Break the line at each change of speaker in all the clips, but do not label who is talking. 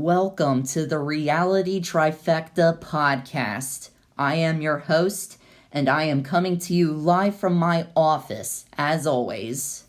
Welcome to the Reality Trifecta podcast. I am your host, and I am coming to you live from my office, as always.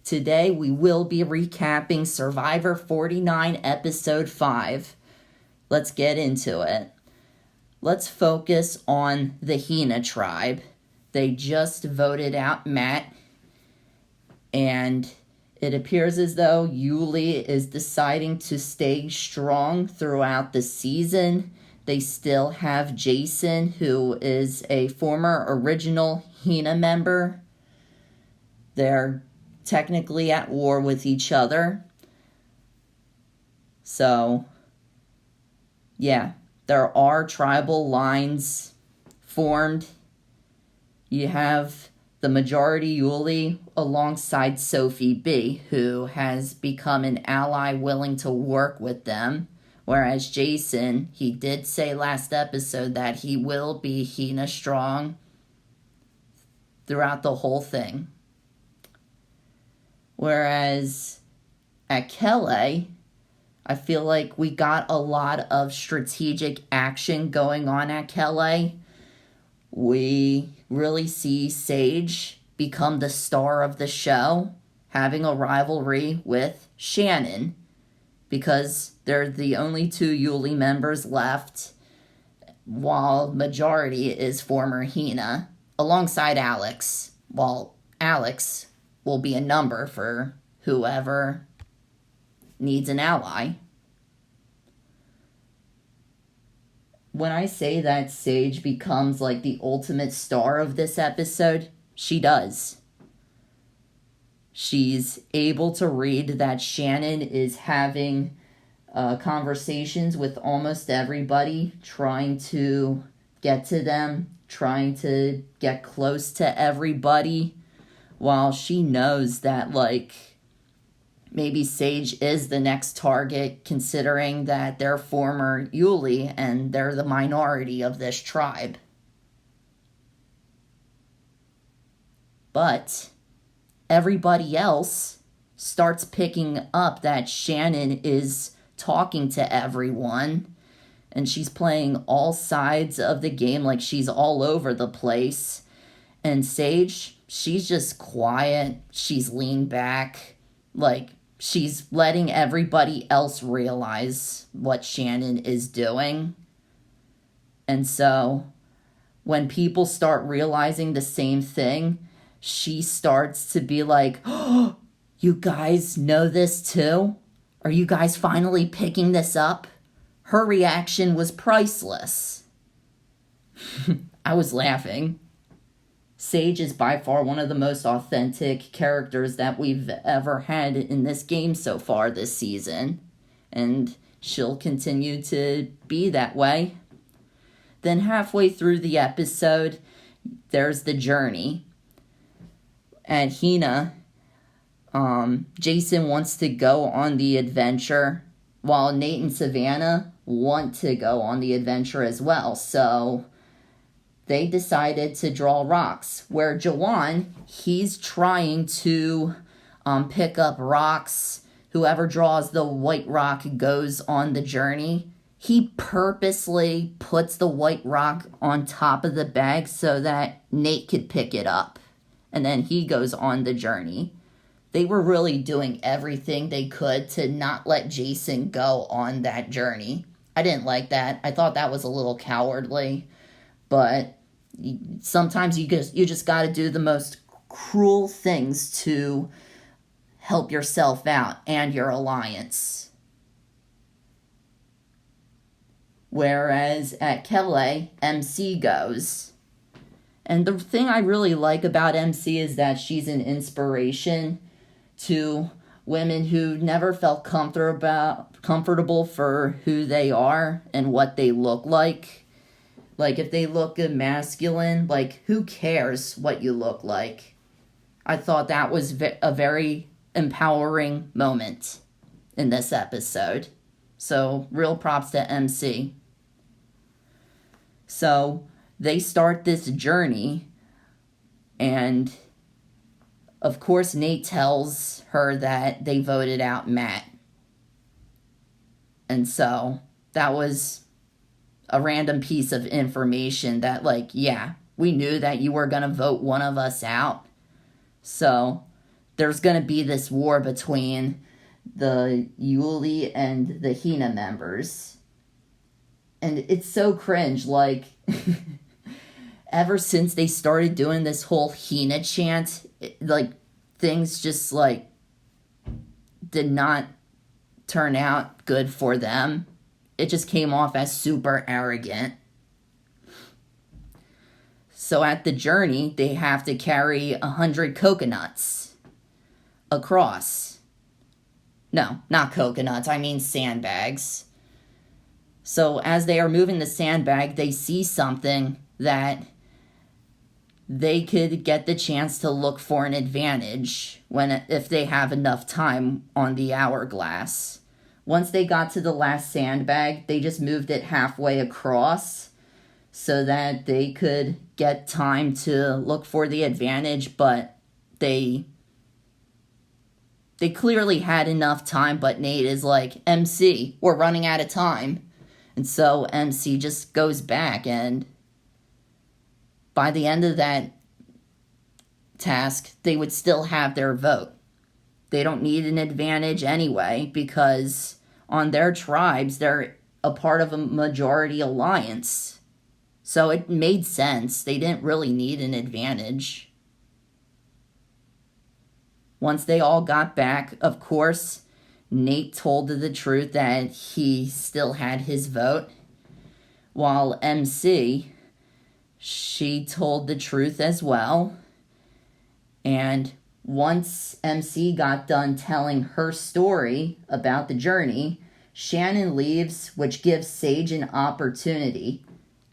Today, we will be recapping Survivor 49, Episode 5. Let's get into it. Let's focus on the Hina tribe. They just voted out Matt, and it appears as though Yuli is deciding to stay strong throughout the season. They still have Jason, who is a former original Hina member. They're technically at war with each other. So, yeah, there are tribal lines formed. You have the majority Yuli alongside Sophie B, who has become an ally willing to work with them. Whereas Jason, he did say last episode that he will be Hina strong throughout the whole thing. Whereas at Kele, I feel like we got a lot of strategic action going on at Kele. We really see Sage become the star of the show, having a rivalry with Shannon, because they're the only two Yuli members left, while majority is former Hina, alongside Alex, while Alex will be a number for whoever needs an ally. When I say that Sage becomes like the ultimate star of this episode, she does. She's able to read that Shannon is having conversations with almost everybody, trying to get to them, trying to get close to everybody, while she knows that, like, maybe Sage is the next target, considering that they're former Yuli and they're the minority of this tribe. But everybody else starts picking up that Shannon is talking to everyone, and she's playing all sides of the game, like she's all over the place. And Sage, she's just quiet, she's leaned back, like, she's letting everybody else realize what Shannon is doing. And so, when people start realizing the same thing, she starts to be like, "Oh, you guys know this too? Are you guys finally picking this up?" Her reaction was priceless. I was laughing. Sage is by far one of the most authentic characters that we've ever had in this game so far this season. And she'll continue to be that way. Then halfway through the episode, there's the journey. At Hina, Jason wants to go on the adventure, while Nate and Savannah want to go on the adventure as well. So they decided to draw rocks, where Jawan, he's trying to pick up rocks. Whoever draws the white rock goes on the journey. He purposely puts the white rock on top of the bag so that Nate could pick it up, and then he goes on the journey. They were really doing everything they could to not let Jason go on that journey. I didn't like that. I thought that was a little cowardly, but sometimes you just got to do the most cruel things to help yourself out and your alliance. Whereas at Kele, MC goes. And the thing I really like about MC is that she's an inspiration to women who never felt comfortable for who they are and what they look like. Like, if they look masculine, like, who cares what you look like? I thought that was a very empowering moment in this episode. So, real props to MC. So, they start this journey, and of course Nate tells her that they voted out Matt. And so that was a random piece of information that, like, yeah, we knew that you were going to vote one of us out. So there's going to be this war between the Yuli and the Hina members. And it's so cringe, like, ever since they started doing this whole Hina chant, like, things just, like, did not turn out good for them. It just came off as super arrogant. So at the journey, they have to carry 100 coconuts across. No, not coconuts, I mean sandbags. So as they are moving the sandbag, they see something that they could get the chance to look for an advantage if they have enough time on the hourglass. Once they got to the last sandbag, they just moved it halfway across so that they could get time to look for the advantage, but they clearly had enough time, but Nate is like, MC, we're running out of time. And so MC just goes back, and by the end of that task, they would still have their vote. They don't need an advantage anyway, because on their tribes, they're a part of a majority alliance. So it made sense. They didn't really need an advantage. Once they all got back, of course, Nate told the truth that he still had his vote, while MC, she told the truth as well. And once MC got done telling her story about the journey, Shannon leaves, which gives Sage an opportunity.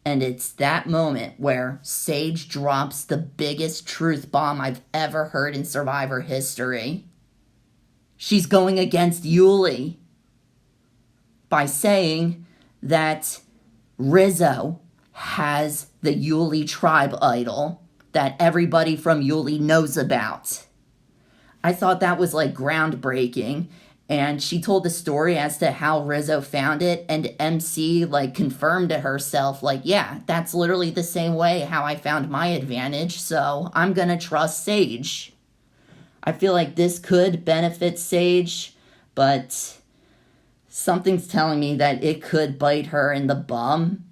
And it's that moment where Sage drops the biggest truth bomb I've ever heard in Survivor history. She's going against Yuli by saying that Rizzo has the Yuli tribe idol that everybody from Yuli knows about. I thought that was like groundbreaking. And she told the story as to how Rizzo found it, and MC like confirmed to herself, like, yeah, that's literally the same way how I found my advantage, so I'm gonna trust Sage. I feel like this could benefit Sage, but something's telling me that it could bite her in the bum.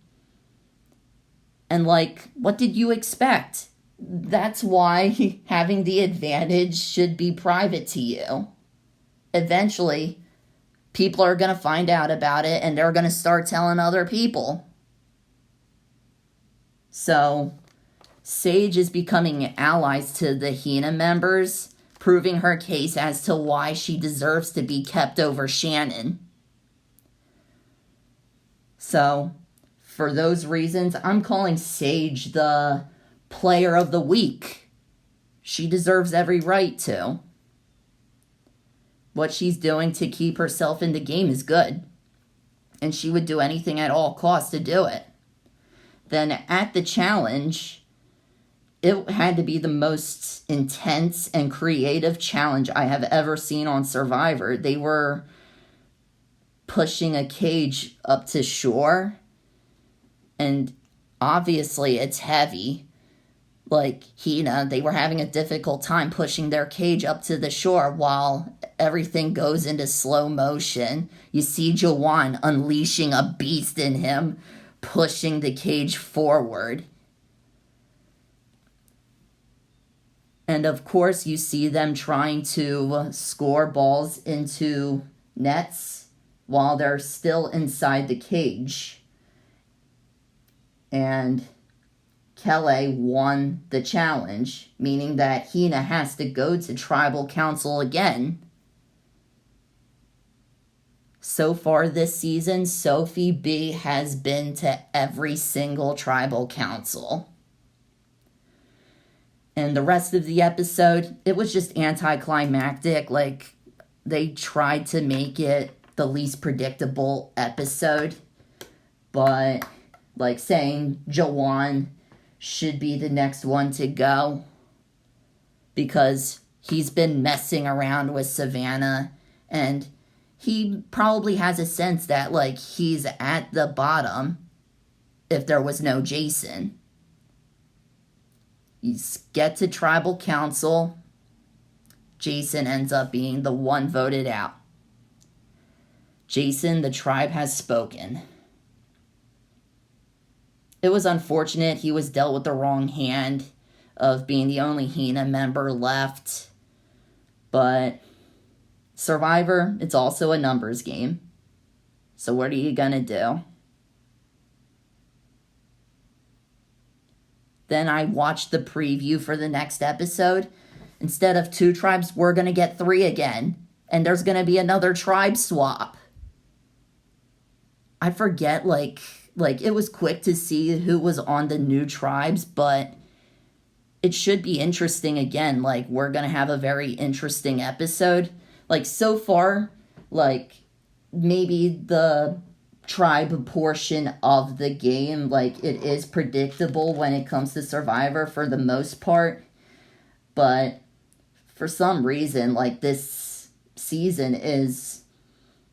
And like, what did you expect? That's why having the advantage should be private to you. Eventually, people are going to find out about it and they're going to start telling other people. So, Sage is becoming allies to the Hina members, proving her case as to why she deserves to be kept over Shannon. So, for those reasons, I'm calling Sage the player of the week. She deserves every right to. What she's doing to keep herself in the game is good. And she would do anything at all costs to do it. Then at the challenge, it had to be the most intense and creative challenge I have ever seen on Survivor. They were pushing a cage up to shore. And obviously it's heavy. Like Hina, they were having a difficult time pushing their cage up to the shore while everything goes into slow motion. You see Jawan unleashing a beast in him, pushing the cage forward. And of course, you see them trying to score balls into nets while they're still inside the cage. And Kelly won the challenge, meaning that Hina has to go to tribal council again. So far this season, Sophie B has been to every single tribal council. And the rest of the episode, it was just anticlimactic. Like, they tried to make it the least predictable episode. But, like, saying Jawan should be the next one to go because he's been messing around with Savannah and he probably has a sense that, like, he's at the bottom if there was no Jason. You get to tribal council. Jason ends up being the one voted out. Jason, the tribe has spoken. It was unfortunate he was dealt with the wrong hand of being the only Hina member left. But Survivor, it's also a numbers game. So what are you gonna do? Then I watched the preview for the next episode. Instead of 2 tribes, we're gonna get 3 again. And there's gonna be another tribe swap. I forget, like it was quick to see who was on the new tribes, but it should be interesting again. Like, we're gonna have a very interesting episode. Like, so far, like, maybe the tribe portion of the game, like, it is predictable when it comes to Survivor for the most part. But for some reason, like, this season is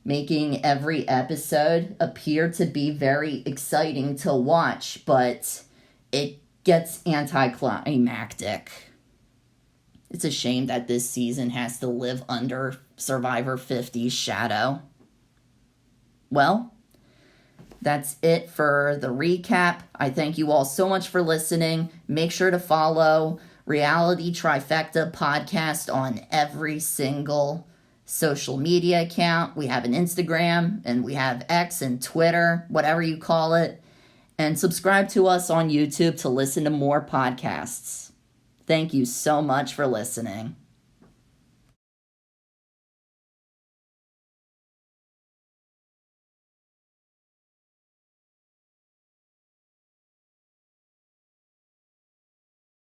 making every episode appear to be very exciting to watch, but it gets anticlimactic. It's a shame that this season has to live under Survivor 50's shadow. Well, that's it for the recap. I thank you all so much for listening. Make sure to follow Reality Trifecta Podcast on every single social media account. We have an Instagram, and we have X and Twitter, whatever you call it. And subscribe to us on YouTube to listen to more podcasts. Thank you so much for listening.